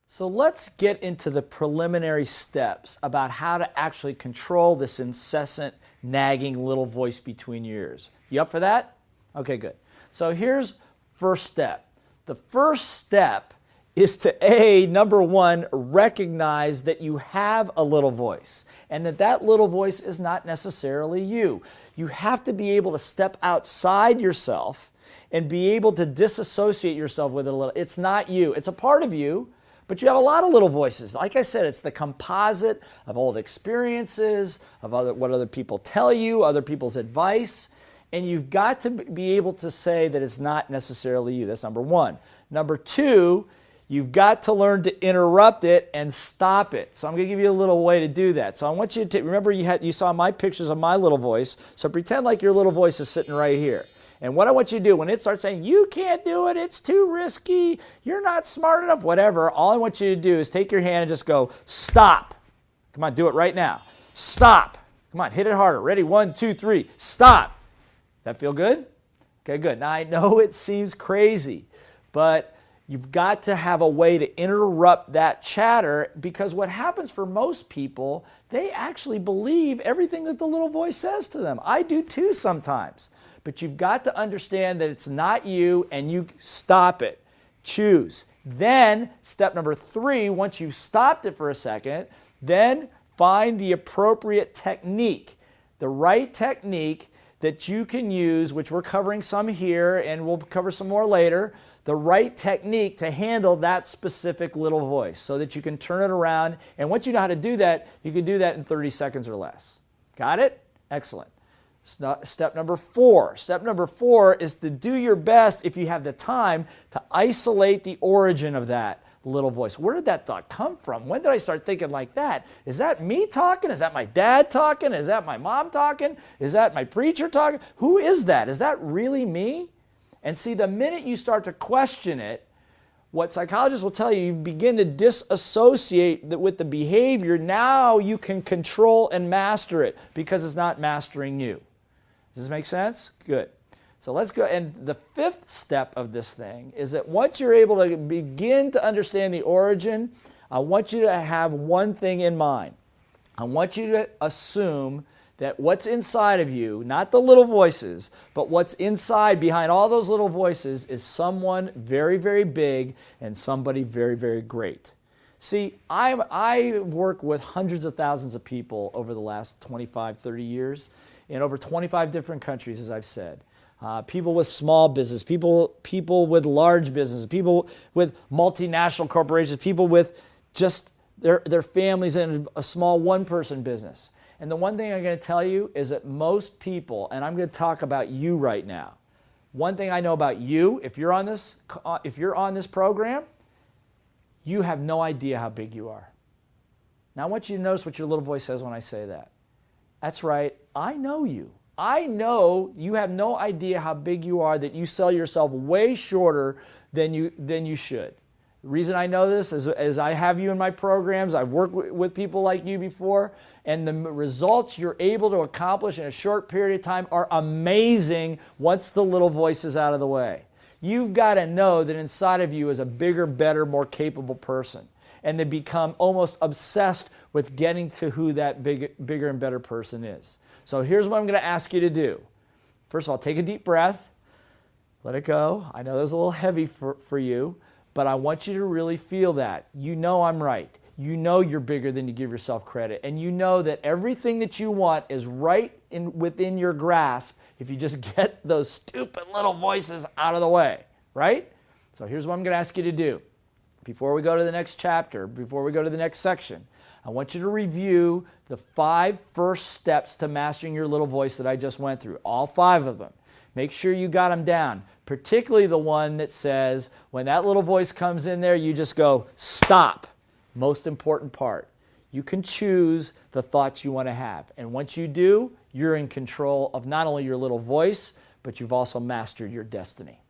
So let's get into the preliminary steps about how to actually control this incessant nagging little voice between your ears. You up for that? Okay, good. So here's first step. The first step is to number one, recognize that you have a little voice and that little voice is not necessarily you. You have to be able to step outside yourself and be able to disassociate yourself with it a little. It's not you. It's a part of you, but you have a lot of little voices. Like I said, it's the composite of old experiences, of what other people tell you, other people's advice, and you've got to be able to say that it's not necessarily you. That's number one. Number two, you've got to learn to interrupt it and stop it. So I'm going to give you a little way to do that. So I want you to remember you saw my pictures of my little voice. So pretend like your little voice is sitting right here. And what I want you to do when it starts saying, you can't do it, it's too risky, you're not smart enough, whatever, all I want you to do is take your hand and just go, stop. Come on, do it right now. Stop. Come on, hit it harder. Ready? 1, 2, 3. Stop. That feel good? Okay, good. Now I know it seems crazy, but you've got to have a way to interrupt that chatter, because what happens for most people, they actually believe everything that the little voice says to them. I do too sometimes. But you've got to understand that it's not you, and you stop it. Choose. Then, step number 3, once you've stopped it for a second, then find the appropriate technique, the right technique that you can use, which we're covering some here, and we'll cover some more later, the right technique to handle that specific little voice so that you can turn it around. And once you know how to do that, you can do that in 30 seconds or less. Got it? Excellent. Step number 4. Step number 4 is to do your best, if you have the time, to isolate the origin of that little voice. Where did that thought come from? When did I start thinking like that? Is that me talking? Is that my dad talking? Is that my mom talking? Is that my preacher talking? Who is that? Is that really me? And see, the minute you start to question it, what psychologists will tell you, you begin to disassociate with the behavior. Now you can control and master it because it's not mastering you. Does this make sense? Good. So let's go. And the 5th step of this thing is that once you're able to begin to understand the origin, I want you to have one thing in mind. I want you to assume that what's inside of you, not the little voices, but what's inside behind all those little voices is someone very, very big and somebody very, very great. See, I work with hundreds of thousands of people over the last 25, 30 years in over 25 different countries, as I've said. People with small business, people with large business, people with multinational corporations, people with just their families and a small one-person business. And the one thing I'm going to tell you is that most people, and I'm going to talk about you right now. One thing I know about you, if you're on this program, you have no idea how big you are. Now I want you to notice what your little voice says when I say that. That's right, I know you. I know you have no idea how big you are, that you sell yourself way shorter than you should. The reason I know this is I have you in my programs. I've worked with people like you before, and the results you're able to accomplish in a short period of time are amazing once the little voice is out of the way. You've got to know that inside of you is a bigger, better, more capable person, and they become almost obsessed with getting to who that bigger and better person is. So here's what I'm going to ask you to do. First of all, take a deep breath. Let it go. I know that was a little heavy for you, but I want you to really feel that. You know I'm right. You know you're bigger than you give yourself credit. And you know that everything that you want is right within your grasp if you just get those stupid little voices out of the way, right? So here's what I'm going to ask you to do. Before we go to the next chapter, before we go to the next section, I want you to review the 5 first steps to mastering your little voice that I just went through, all 5 of them. Make sure you got them down, particularly the one that says when that little voice comes in there, you just go, stop. Most important part. You can choose the thoughts you want to have. And once you do, you're in control of not only your little voice, but you've also mastered your destiny.